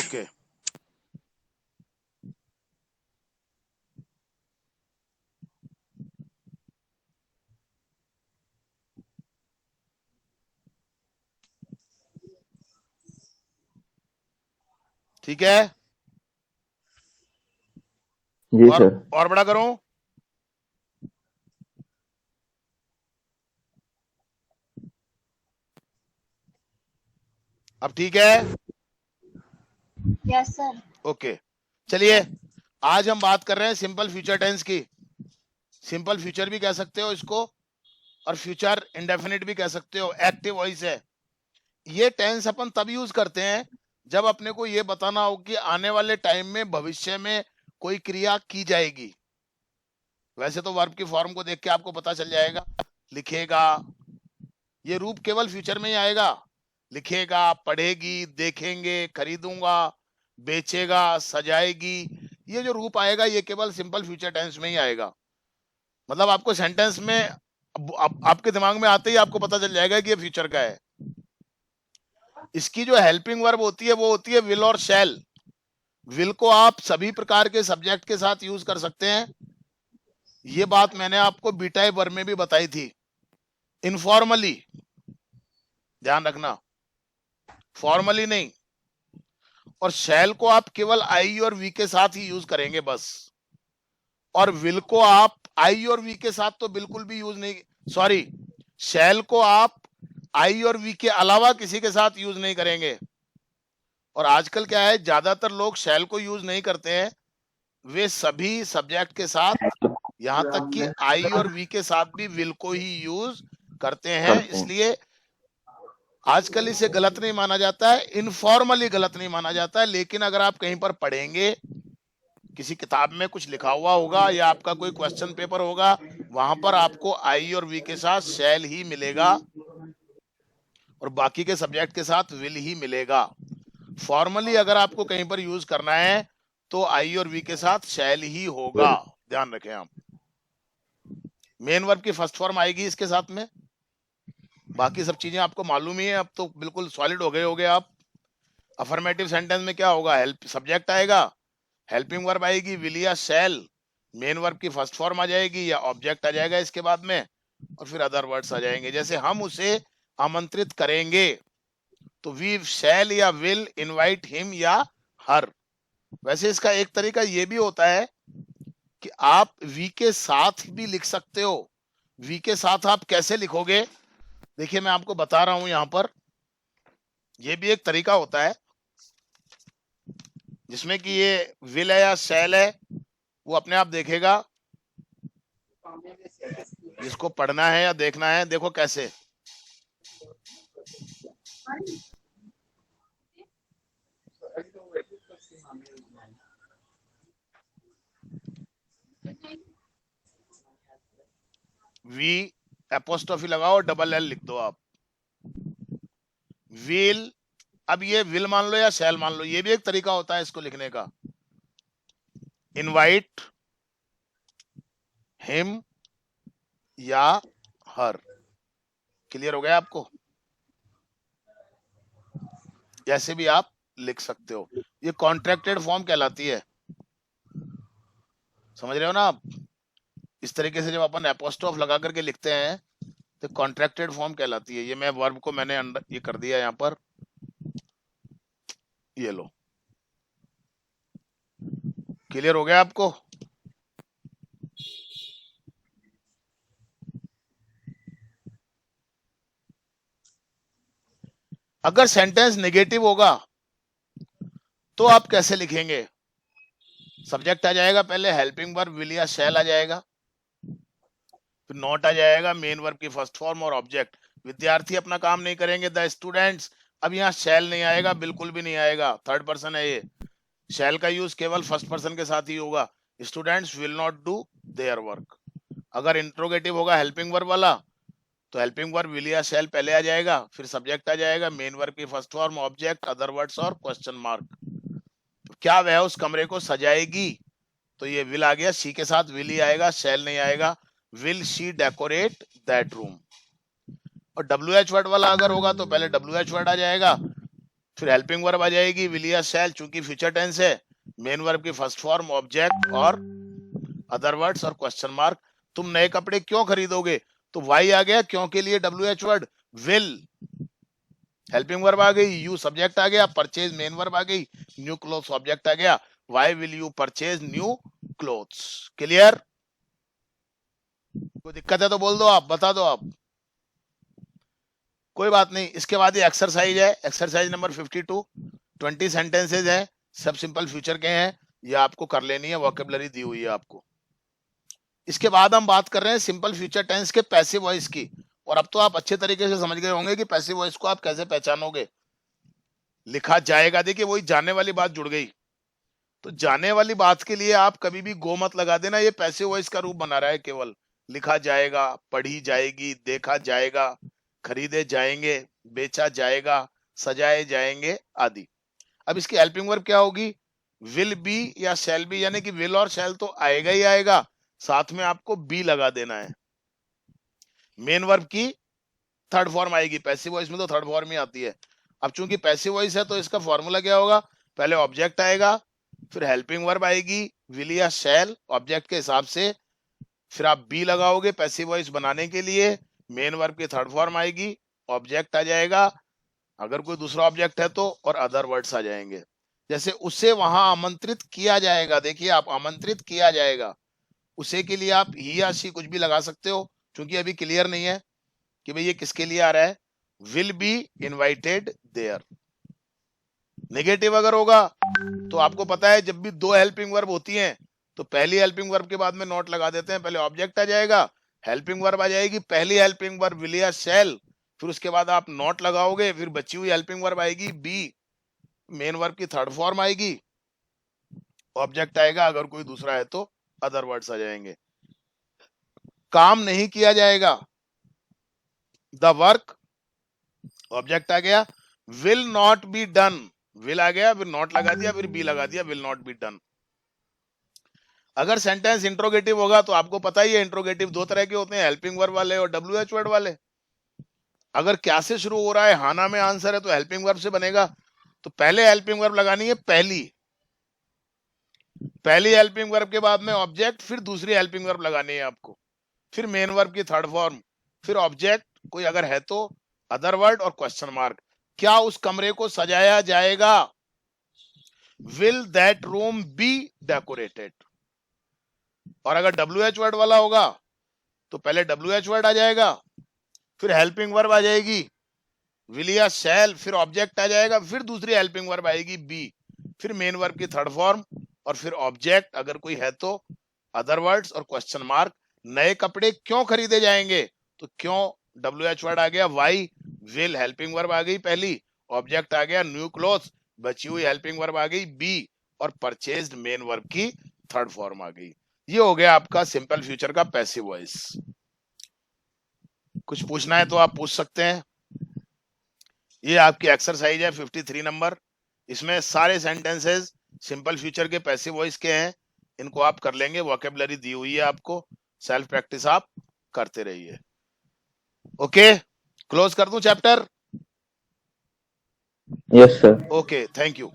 Okay ठीक है। जी sir. और बड़ा करूं? अब ठीक है? Yes sir. ओके चलिए, आज हम बात कर रहे हैं सिंपल फ्यूचर टेंस की। सिंपल फ्यूचर भी कह सकते हो इसको, और फ्यूचर इंडेफिनिट भी कह सकते हो, एक्टिव वॉइस है। ये टेंस अपन तब यूज करते हैं जब अपने को ये बताना हो कि आने वाले टाइम में, भविष्य में कोई क्रिया की जाएगी। वैसे तो वर्ब की फॉर्म को देख के आपको पता चल जाएगा, लिखेगा, ये रूप केवल फ्यूचर में ही आएगा। लिखेगा, पढ़ेगी, देखेंगे, खरीदूंगा, बेचेगा, सजाएगी, ये जो रूप आएगा ये केवल सिंपल फ्यूचर टेंस में ही आएगा। मतलब आपको सेंटेंस में आपके दिमाग में आते ही आपको पता चल जाएगा कि ये फ्यूचर का है। इसकी जो हेल्पिंग वर्ब होती है वो होती है विल और शैल। विल को आप सभी प्रकार के सब्जेक्ट के साथ यूज कर सकते हैं। ये बात मैंने आपको बीटा वर्ब में भी बताई थी। इनफॉर्मली, ध्यान रखना, फॉर्मली नहीं। और शैल को आप केवल आई और वी के साथ ही यूज करेंगे बस। और विल को आप आई और वी के साथ तो बिल्कुल भी यूज नहीं, सॉरी, शैल को आप आई और वी के अलावा किसी के साथ यूज नहीं करेंगे। और आजकल क्या है, ज्यादातर लोग शैल को यूज नहीं करते हैं, वे सभी सब्जेक्ट के साथ, यहां तक कि आई और वी के साथ भी विल को ही यूज करते हैं। इसलिए आजकल इसे गलत नहीं माना जाता है, इनफॉर्मली गलत नहीं माना जाता है। लेकिन अगर आप कहीं पर पढ़ेंगे, किसी किताब में कुछ लिखा हुआ होगा या आपका कोई क्वेश्चन पेपर होगा, वहां पर आपको आई और वी के साथ शैल ही मिलेगा और बाकी के सब्जेक्ट के साथ विल ही मिलेगा। फॉर्मली अगर आपको कहीं पर यूज करना है तो आई और वी के साथ शैल ही होगा, ध्यान रखें आप। मेन वर्ब की फर्स्ट फॉर्म आएगी इसके साथ में। बाकी सब चीजें आपको मालूम ही है, अब तो बिल्कुल सॉलिड हो गए आप। अफर्मेटिव सेंटेंस में क्या होगा, हेल्प सब्जेक्ट आएगा, हेल्पिंग वर्ब आएगी विल या शैल, मेन वर्ब की फर्स्ट फॉर्म आ जाएगी या ऑब्जेक्ट आ जाएगा इसके बाद में, और फिर अदर वर्ड्स आ जाएंगे। जैसे हम उसे आमंत्रित करेंगे तो वी शैल या विल इनवाइट हिम या हर। वैसे इसका एक तरीका ये भी होता है कि आप वी के साथ भी लिख सकते हो। वी के साथ आप कैसे लिखोगे, देखिए मैं आपको बता रहा हूं यहां पर। ये भी एक तरीका होता है जिसमें कि ये विल है या शैल है वो अपने आप देखेगा। जिसको पढ़ना है या देखना है, देखो कैसे। वी एपोस्ट्रोफी लगाओ, डबल एल लिख दो आप, विल। अब ये विल मान लो या शैल मान लो, ये भी एक तरीका होता है इसको लिखने का। इनवाइट हिम या हर। क्लियर हो गया आपको? ऐसे भी आप लिख सकते हो। ये कॉन्ट्रैक्टेड फॉर्म कहलाती है, समझ रहे हो ना आप? इस तरीके से जब अपन एपोस्ट्रोफ लगा करके लिखते हैं तो कॉन्ट्रैक्टेड फॉर्म कहलाती है। ये मैं वर्ब को मैंने अंडर ये कर दिया यहाँ पर, ये लो। क्लियर हो गया आपको? अगर सेंटेंस नेगेटिव होगा तो आप कैसे लिखेंगे? सब्जेक्ट आ जाएगा पहले, हेल्पिंग वर्ब विल या शैल आ जाएगा, फिर नॉट आ जाएगा, मेन वर्ब की फर्स्ट फॉर्म और ऑब्जेक्ट। विद्यार्थी अपना काम नहीं करेंगे, द स्टूडेंट्स। अब यहाँ शैल नहीं आएगा, बिल्कुल भी नहीं आएगा, थर्ड पर्सन है ये। शैल का यूज केवल फर्स्ट पर्सन के साथ ही होगा। Students will not do their work. अगर इंट्रोगेटिव होगा हेल्पिंग वर्ब वाला तो हेल्पिंग वर्ब विल या शैल पहले आ जाएगा, फिर सब्जेक्ट आ जाएगा, मेन वर्ब की first form, object, other words और क्वेश्चन मार्क। क्या वह उस कमरे को सजाएगी, तो ये विल आ गया, शी के साथ विल ही आएगा, शैल नहीं आएगा। Will she decorate that room. और डब्ल्यू एच वर्ड वाला अगर होगा तो पहले डब्ल्यू एच वर्ड आ जाएगा, फिर हेल्पिंग वर्ब आ जाएगी विल या शैल, चूंकि फ्यूचर टेंस है, मेन वर्ब की फर्स्ट फॉर्म, ऑब्जेक्ट और अदर वर्ड्स और क्वेश्चन मार्क। तुम नए कपड़े क्यों खरीदोगे, तो वाई आ गया, क्यों के लिए WH word, will helping verb आ गई, यू सब्जेक्ट आ गया, परचेज मेन वर्ब आ गई, न्यू क्लोथ्स ऑब्जेक्ट आ गया, why will you purchase new clothes. Clear? कोई दिक्कत है तो बोल दो, आप बता दो आप, कोई बात नहीं। इसके बाद ये एक्सरसाइज है, एक्सरसाइज नंबर 52, 20 सेंटेंसेज है, सब सिंपल फ्यूचर के हैं, ये आपको कर लेनी है, वोकेबलरी दी हुई है आपको। इसके बाद हम बात कर रहे हैं सिंपल फ्यूचर टेंस के पैसिव वॉइस की। और अब तो आप अच्छे तरीके से समझ गए होंगे कि पैसिव वॉइस को आप कैसे पहचानोगे। लिखा जाएगा, देखिए वही जाने वाली बात जुड़ गई। तो जाने वाली बात के लिए आप कभी भी गो मत लगा देना, ये पैसिव वॉइस का रूप बना रहा है केवल। लिखा जाएगा, पढ़ी जाएगी, देखा जाएगा, खरीदे जाएंगे, बेचा जाएगा, सजाए जाएंगे आदि। अब इसकी हेल्पिंग वर्ब क्या होगी, विल बी या शैल बी, यानी कि विल और शैल तो आएगा ही आएगा, साथ में आपको बी लगा देना है। मेन वर्ब की थर्ड फॉर्म आएगी, पैसिव वॉइस में तो थर्ड फॉर्म ही आती है। अब चूंकि पैसिव वॉइस है तो इसका फॉर्मूला क्या होगा, पहले ऑब्जेक्ट आएगा, फिर हेल्पिंग वर्ब आएगी विल या शैल ऑब्जेक्ट के हिसाब से, फिर आप बी लगाओगे पैसिव वॉइस बनाने के लिए, मेन वर्ब की थर्ड फॉर्म आएगी, ऑब्जेक्ट आ जाएगा, अगर कोई दूसरा ऑब्जेक्ट है तो, और अदर वर्ड्स आ जाएंगे। जैसे उसे वहां आमंत्रित किया जाएगा, देखिए आप आमंत्रित किया जाएगा, उसे के लिए आप ही या शी कुछ भी लगा सकते हो, क्योंकि अभी क्लियर नहीं है कि भाई ये किसके लिए आ रहा है। Will be invited there. Negative अगर होगा तो आपको पता है जब भी दो हेल्पिंग वर्ब होती हैं तो पहली हेल्पिंग वर्ब के बाद में नॉट लगा देते हैं, पहले ऑब्जेक्ट आ जाएगा, हेल्पिंग वर्ब आ जाएगी, पहली हेल्पिंग वर्ब विल या शैल, फिर उसके बाद आप नॉट लगाओगे, फिर बची हुई हेल्पिंग वर्ब आएगी बी, मेन वर्ब की थर्ड फॉर्म आएगी, ऑब्जेक्ट आएगा, अगर कोई दूसरा है तो अदर वर्ड्स आ जाएंगे। काम नहीं किया जाएगा, द वर्क ऑब्जेक्ट आ गया, will not be done, will आ गया, फिर नॉट लगा दिया, फिर बी लगा दिया, विल नॉट बी डन। अगर सेंटेंस इंट्रोगेटिव होगा तो आपको पता ही है इंट्रोगेटिव दो तरह के होते हैं, हेल्पिंग वर्ब वाले और WH वर्ड वाले। अगर क्या से शुरू हो रहा है, हाना में आंसर है तो हेल्पिंग वर्ब से बनेगा, तो पहले हेल्पिंग वर्ब लगानी है, पहली हेल्पिंग वर्ब के बाद में ऑब्जेक्ट, फिर दूसरी हेल्पिंग वर्ब लगानी है आपको, फिर मेन वर्ब की थर्ड फॉर्म, फिर ऑब्जेक्ट, कोई अगर है तो अदर वर्ड और क्वेश्चन मार्क। क्या उस कमरे को सजाया जाएगा, will that room be decorated. और अगर WH वर्ड वाला होगा तो पहले WH वर्ड आ जाएगा, फिर हेल्पिंग वर्ब आ जाएगी विल या शैल, फिर ऑब्जेक्ट आ जाएगा, फिर दूसरी हेल्पिंग वर्ब आएगी बी, फिर मेन वर्ब की थर्ड फॉर्म, और फिर ऑब्जेक्ट अगर कोई है तो अदर वर्ड्स और क्वेश्चन मार्क। नए कपड़े क्यों खरीदे जाएंगे, तो क्यों WH वर्ड आ गया, वाई, विल हेल्पिंग वर्ब आ गई पहली, ऑब्जेक्ट आ गया न्यू क्लोथ, बची हुई हेल्पिंग वर्ब आ गई बी, और परचेज्ड मेन वर्ब की थर्ड फॉर्म आ गई। ये हो गया आपका सिंपल फ्यूचर का पैसिव वॉइस। कुछ पूछना है तो आप पूछ सकते हैं। ये आपकी एक्सरसाइज है 53 नंबर, इसमें सारे सेंटेंसेस सिंपल फ्यूचर के पैसिव वॉइस के हैं, इनको आप कर लेंगे, वोकेबलरी दी हुई है आपको, सेल्फ प्रैक्टिस आप करते रहिए। ओके, क्लोज कर दूं chapter? Yes sir. Okay, thank you.